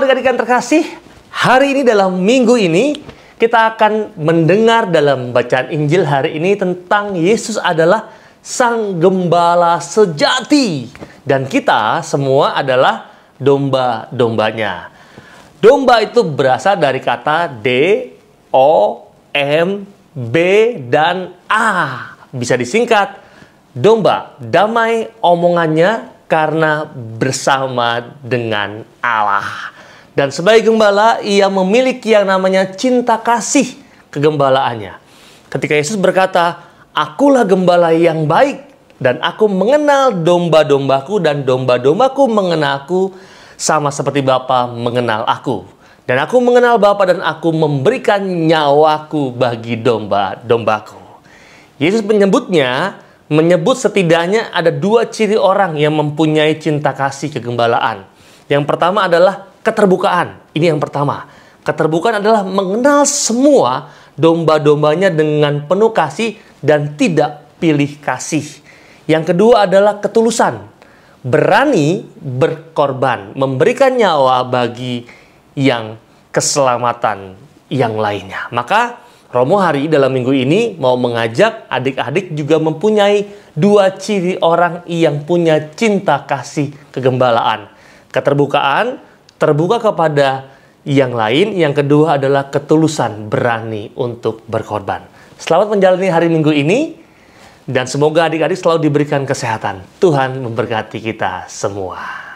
adik-adik yang terkasih, hari ini dalam minggu ini kita akan mendengar dalam bacaan Injil hari ini tentang Yesus adalah Sang Gembala sejati dan kita semua adalah domba-dombanya. Domba itu berasal dari kata D, O, M, B, dan A. Bisa disingkat domba, damai omongannya karena bersama dengan Allah. Dan sebagai gembala, ia memiliki yang namanya cinta kasih kegembalaannya. Ketika Yesus berkata, "Akulah gembala yang baik, dan aku mengenal domba-dombaku, dan domba-dombaku mengenalku, sama seperti Bapa mengenal aku. Dan aku mengenal Bapa, dan aku memberikan nyawaku bagi domba-dombaku." Yesus menyebut setidaknya ada dua ciri orang yang mempunyai cinta kasih kegembalaan. Yang pertama adalah keterbukaan. Ini yang pertama. Keterbukaan adalah mengenal semua domba-dombanya dengan penuh kasih dan tidak pilih kasih. Yang kedua adalah ketulusan. Berani berkorban, memberikan nyawa bagi yang keselamatan yang lainnya. Maka Romo hari dalam minggu ini mau mengajak adik-adik juga mempunyai dua ciri orang yang punya cinta kasih kegembalaan. Keterbukaan, terbuka kepada yang lain. Yang kedua adalah ketulusan, berani untuk berkorban. Selamat menjalani hari minggu ini dan semoga adik-adik selalu diberikan kesehatan. Tuhan memberkati kita semua.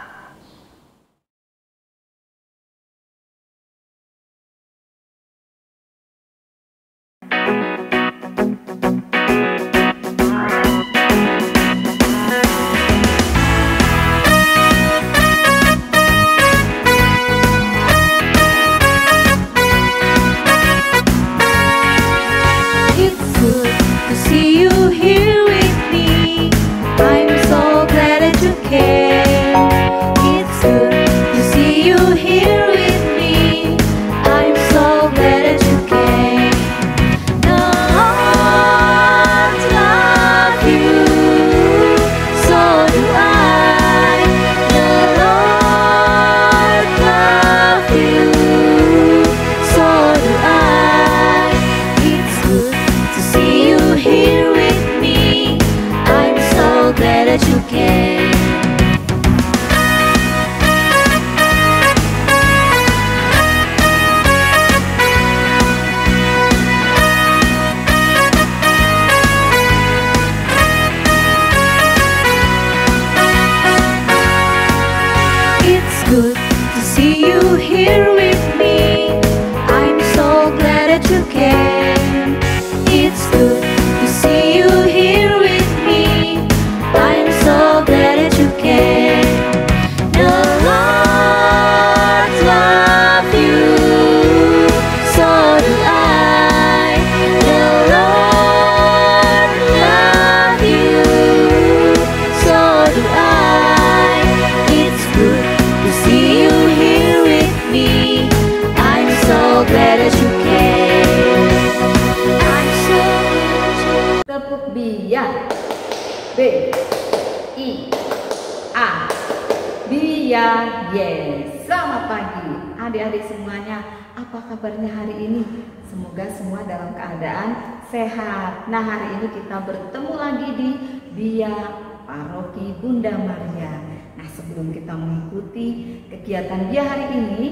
Yes, selamat pagi adik-adik semuanya. Apa kabarnya hari ini? Semoga semua dalam keadaan sehat. Nah, hari ini kita bertemu lagi di Bia Paroki Bunda Maria. Nah, sebelum kita mengikuti kegiatan Bia hari ini,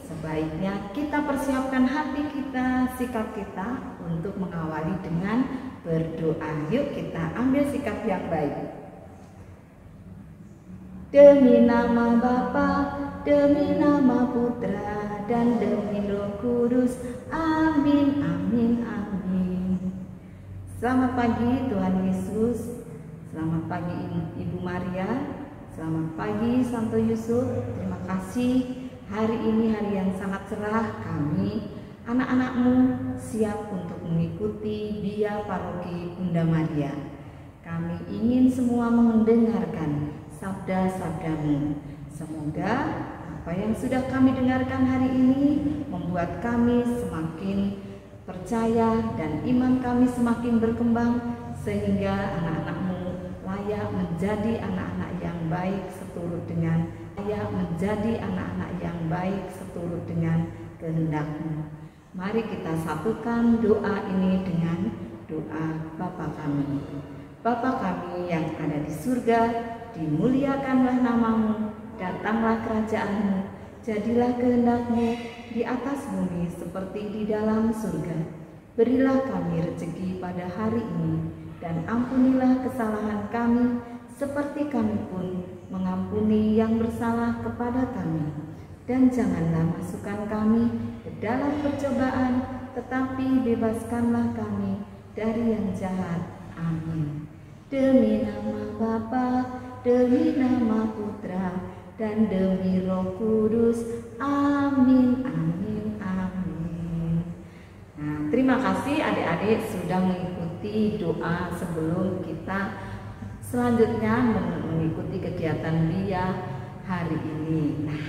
sebaiknya kita persiapkan hati kita, sikap kita untuk mengawali dengan berdoa. Yuk kita ambil sikap yang baik. Demi nama Bapa, demi nama Putra, dan demi Roh Kudus. Amin, amin, amin. Selamat pagi Tuhan Yesus. Selamat pagi Ibu Maria. Selamat pagi Santo Yusuf. Terima kasih. Hari ini hari yang sangat cerah. Kami, anak-anakmu, siap untuk mengikuti Bia Paroki Bunda Maria. Kami ingin semua mendengarkan sabda-sabdamu. Semoga apa yang sudah kami dengarkan hari ini membuat kami semakin percaya dan iman kami semakin berkembang sehingga anak-anakmu layak menjadi anak-anak yang baik seturut dengan layak menjadi anak-anak yang baik seturut dengan kehendak-Mu. Mari kita satukan doa ini dengan doa Bapa kami. Bapa kami yang ada di surga, dimuliakanlah nama-Mu, datanglah kerajaan-Mu, jadilah kehendak-Mu di atas bumi seperti di dalam surga. Berilah kami rezeki pada hari ini, dan ampunilah kesalahan kami, seperti kami pun mengampuni yang bersalah kepada kami. Dan janganlah masukkan kami ke dalam percobaan, tetapi bebaskanlah kami dari yang jahat. Amin. Demi nama Bapa, demi nama Putra, dan demi Roh Kudus. Amin, amin, amin. Nah, terima kasih adik-adik sudah mengikuti doa sebelum kita selanjutnya mengikuti kegiatan BIA hari ini. Nah,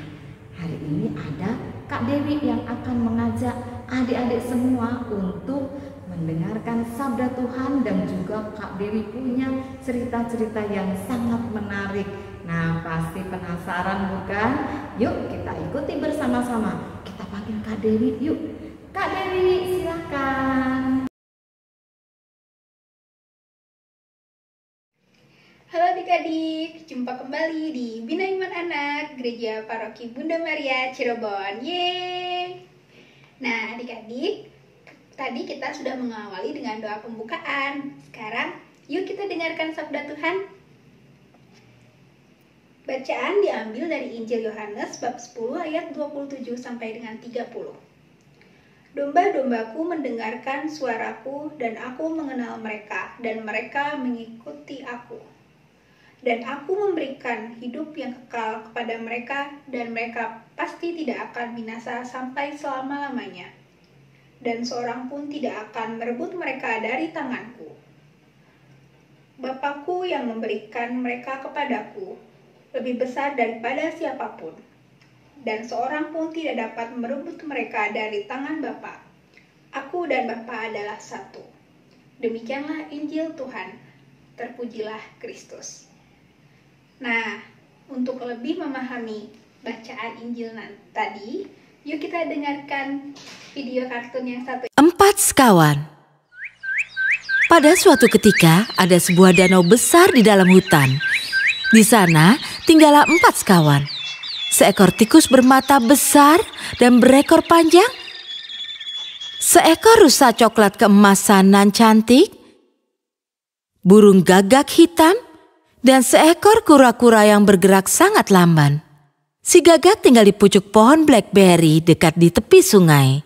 hari ini ada Kak Dewi yang akan mengajak adik-adik semua untuk mendengarkan sabda Tuhan, dan juga Kak Dewi punya cerita-cerita yang sangat menarik. Nah, pasti penasaran bukan? Yuk kita ikuti bersama-sama. Kita panggil Kak Dewi yuk. Kak Dewi, silakan. Halo adik-adik, jumpa kembali di Bina Iman Anak Gereja Paroki Bunda Maria Cirebon. Yeay! Nah adik-adik, tadi kita sudah mengawali dengan doa pembukaan. Sekarang yuk kita dengarkan sabda Tuhan. Bacaan diambil dari Injil Yohanes bab 10 ayat 27 sampai dengan 30. Domba-dombaku mendengarkan suaraku, dan aku mengenal mereka, dan mereka mengikuti aku. Dan aku memberikan hidup yang kekal kepada mereka, dan mereka pasti tidak akan binasa sampai selama-lamanya. Dan seorang pun tidak akan merebut mereka dari tanganku. Bapakku yang memberikan mereka kepadaku lebih besar daripada siapapun, dan seorang pun tidak dapat merebut mereka dari tangan Bapa. Aku dan Bapa adalah satu. Demikianlah Injil Tuhan. Terpujilah Kristus. Nah, untuk lebih memahami bacaan Injil tadi, yuk kita dengarkan video kartun yang satu. 4 sekawan. Pada suatu ketika, ada sebuah danau besar di dalam hutan. Di sana tinggallah 4 sekawan. Seekor tikus bermata besar dan berekor panjang. Seekor rusa coklat keemasan nan cantik. Burung gagak hitam. Dan seekor kura-kura yang bergerak sangat lamban. Si gagak tinggal di pucuk pohon blackberry dekat di tepi sungai.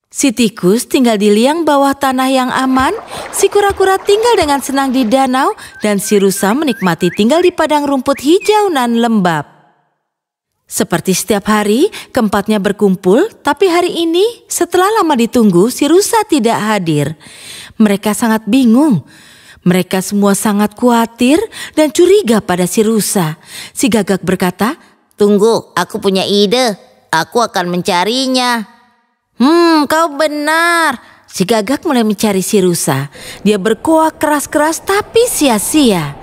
Si tikus tinggal di liang bawah tanah yang aman. Si kura-kura tinggal dengan senang di danau. Dan si rusa menikmati tinggal di padang rumput hijau nan lembab. Seperti setiap hari, keempatnya berkumpul. Tapi hari ini, setelah lama ditunggu, si rusa tidak hadir. Mereka sangat bingung. Mereka semua sangat khawatir dan curiga pada si rusa. Si gagak berkata, "Tunggu, aku punya ide. Aku akan mencarinya." Kau benar." Si gagak mulai mencari si rusa. Dia berkoak keras-keras tapi sia-sia.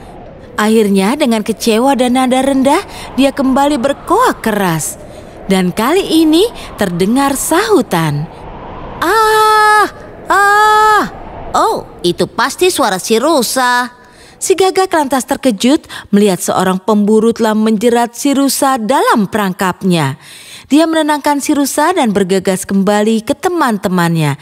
Akhirnya dengan kecewa dan nada rendah, dia kembali berkoak keras. Dan kali ini terdengar sahutan. "Ah! Ah!" Oh, itu pasti suara si rusa. Si gagak lantas terkejut melihat seorang pemburu telah menjerat si rusa dalam perangkapnya. Dia menenangkan si rusa dan bergegas kembali ke teman-temannya.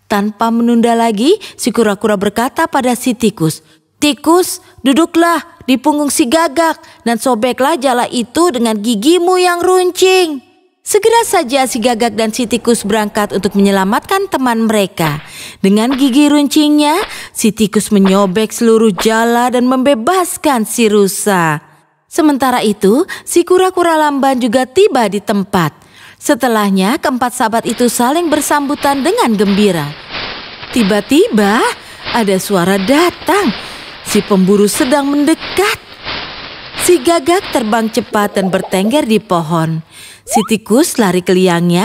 Tanpa menunda lagi, si kura-kura berkata pada si tikus, "Tikus, duduklah di punggung si gagak dan sobeklah jala itu dengan gigimu yang runcing." Segera saja si gagak dan si tikus berangkat untuk menyelamatkan teman mereka. Dengan gigi runcingnya, si tikus menyobek seluruh jala dan membebaskan si rusa. Sementara itu, si kura-kura lamban juga tiba di tempat. Setelahnya, keempat sahabat itu saling bersambutan dengan gembira. Tiba-tiba, ada suara datang. Si pemburu sedang mendekat. Si gagak terbang cepat dan bertengger di pohon. Si tikus lari ke liangnya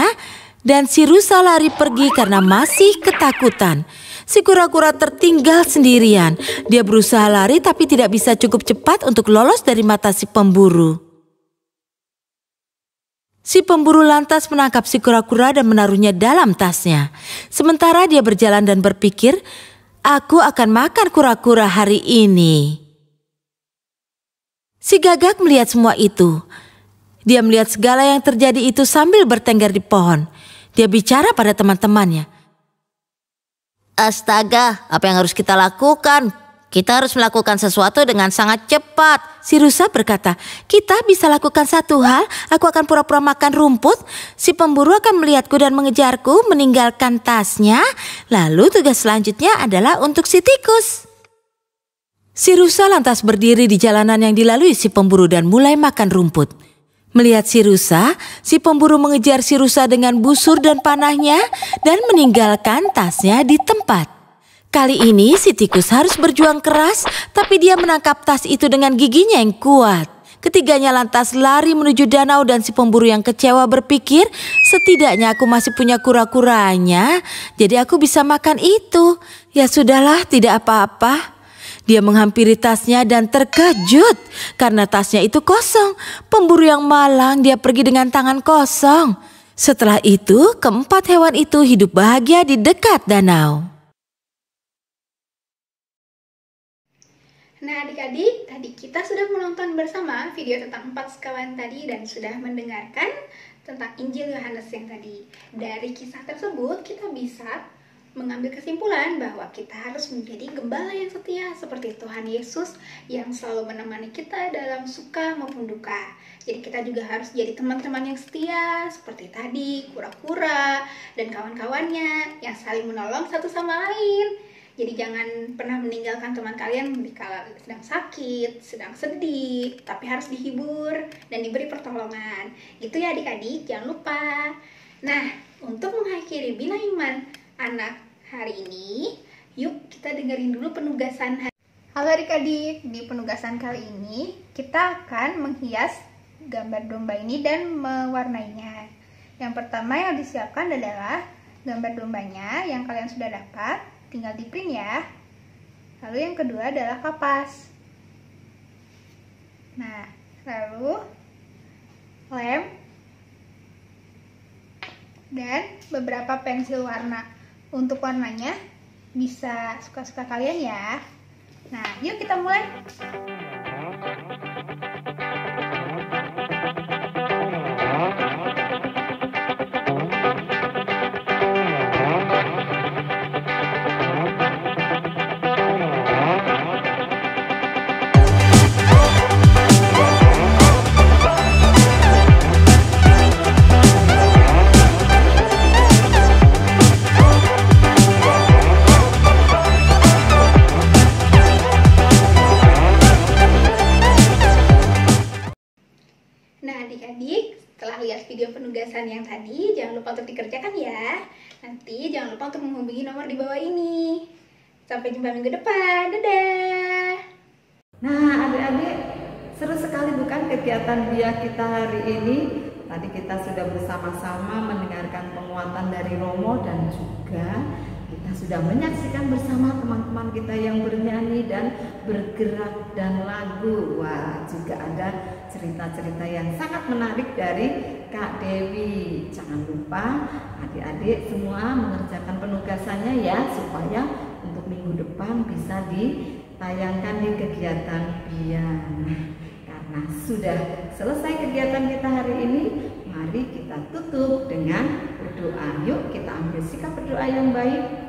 dan si rusa lari pergi karena masih ketakutan. Si kura-kura tertinggal sendirian. Dia berusaha lari tapi tidak bisa cukup cepat untuk lolos dari mata si pemburu. Si pemburu lantas menangkap si kura-kura dan menaruhnya dalam tasnya. Sementara dia berjalan dan berpikir, aku akan makan kura-kura hari ini. Si gagak melihat semua itu. Dia melihat segala yang terjadi itu sambil bertengger di pohon. Dia bicara pada teman-temannya. Astaga, apa yang harus kita lakukan? Kita harus melakukan sesuatu dengan sangat cepat. Si rusa berkata, kita bisa lakukan satu hal, aku akan pura-pura makan rumput. Si pemburu akan melihatku dan mengejarku, meninggalkan tasnya. Lalu tugas selanjutnya adalah untuk si tikus. Si rusa lantas berdiri di jalanan yang dilalui si pemburu dan mulai makan rumput. Melihat si rusa, si pemburu mengejar si rusa dengan busur dan panahnya dan meninggalkan tasnya di tempat. Kali ini si tikus harus berjuang keras, tapi dia menangkap tas itu dengan giginya yang kuat. Ketiganya lantas lari menuju danau dan si pemburu yang kecewa berpikir, setidaknya aku masih punya kura-kuranya, jadi aku bisa makan itu. Ya sudahlah, tidak apa-apa. Dia menghampiri tasnya dan terkejut karena tasnya itu kosong. Pemburu yang malang, dia pergi dengan tangan kosong. Setelah itu, keempat hewan itu hidup bahagia di dekat danau. Nah adik-adik, tadi kita sudah menonton bersama video tentang 4 sekawan tadi dan sudah mendengarkan tentang Injil Yohanes yang tadi. Dari kisah tersebut kita bisa mengambil kesimpulan bahwa kita harus menjadi gembala yang setia seperti Tuhan Yesus yang selalu menemani kita dalam suka maupun duka. Jadi kita juga harus jadi teman-teman yang setia seperti tadi, kura-kura dan kawan-kawannya yang saling menolong satu sama lain. Jadi jangan pernah meninggalkan teman kalian dikala sedang sakit, sedang sedih, tapi harus dihibur dan diberi pertolongan. Gitu ya adik-adik, jangan lupa. Nah, untuk mengakhiri Bina Iman anak hari ini, yuk kita dengerin dulu penugasan hari. Halo adik-adik, di penugasan kali ini kita akan menghias gambar domba ini dan mewarnainya. Yang pertama yang disiapkan adalah gambar dombanya yang kalian sudah dapat, tinggal di print ya. Lalu yang kedua adalah kapas. Nah, lalu lem dan beberapa pensil warna. Untuk warnanya bisa suka-suka kalian ya. Nah, yuk kita mulai. Nah adik-adik, setelah lihat video penugasan yang tadi, jangan lupa untuk dikerjakan ya. Nanti jangan lupa untuk menghubungi nomor di bawah ini. Sampai jumpa minggu depan, dadah! Nah adik-adik, seru sekali bukan kegiatan BIA kita hari ini. Tadi kita sudah bersama-sama mendengarkan penguatan dari Romo dan juga kita sudah menyaksikan bersama teman-teman kita yang bernyanyi dan bergerak dan lagu. Wah, juga ada cerita-cerita yang sangat menarik dari Kak Dewi. Jangan lupa adik-adik semua mengerjakan penugasannya ya, supaya untuk minggu depan bisa ditayangkan di kegiatan BIA. Nah, sudah selesai kegiatan kita hari ini, mari kita tutup dengan berdoa. Yuk kita ambil sikap berdoa yang baik.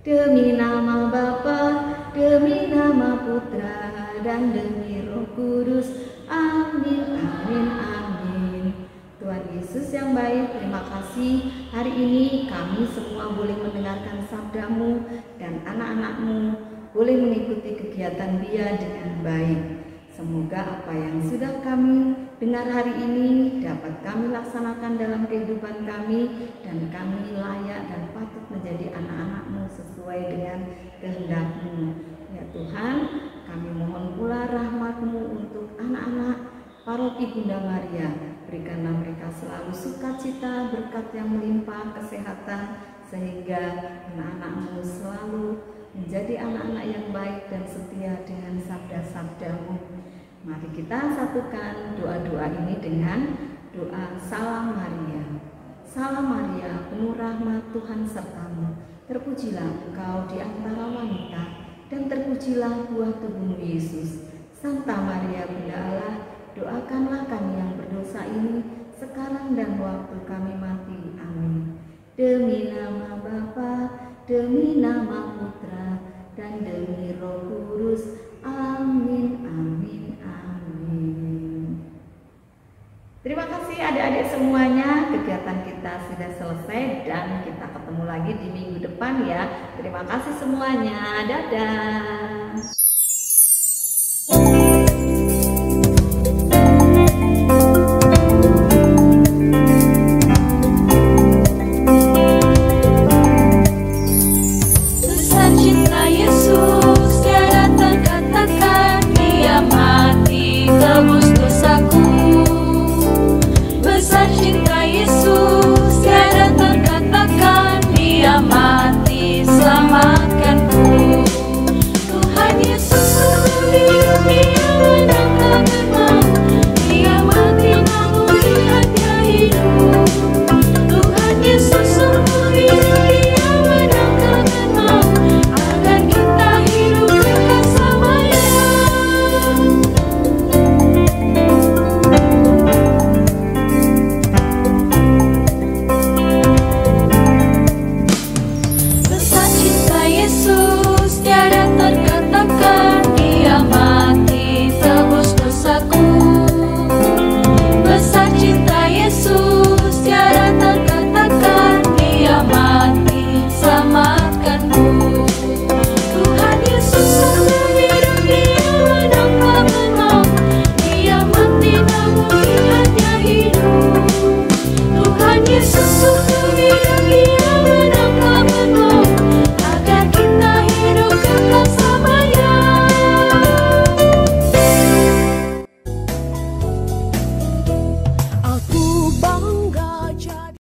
Demi nama Bapa, demi nama Putra, dan demi Roh Kudus. Amin, amin, amin. Tuhan Yesus yang baik, terima kasih hari ini kami semua boleh mendengarkan sabda-Mu dan anak-anak-Mu boleh mengikuti kegiatan BIA dengan baik. Semoga apa yang sudah kami dengar hari ini dapat kami laksanakan dalam kehidupan kami, dan kami layak dan patut menjadi anak-anak-Mu sesuai dengan kehendak-Mu. Ya Tuhan, kami mohon pula rahmat-Mu untuk anak-anak Paroki Bunda Maria. Berikanlah mereka selalu sukacita, berkat yang melimpah, kesehatan, sehingga anak-anak-Mu selalu menjadi anak-anak yang baik dan setia dengan sabda-sabda-Mu. Mari kita satukan doa-doa ini dengan Doa Salam Maria. Salam Maria, penuh rahmat, Tuhan sertamu. Terpujilah engkau di antara wanita, dan terpujilah buah tubuhmu Yesus. Santa Maria Bunda Allah, doakanlah kami yang berdosa ini, sekarang dan waktu kami mati. Amin. Demi nama Bapa, demi nama Putra, dan demi Roh Kudus. Amin, amin, amin. Terima kasih adik-adik semuanya, kegiatan kita sudah selesai dan kita ketemu lagi di minggu depan ya. Terima kasih semuanya, dadah.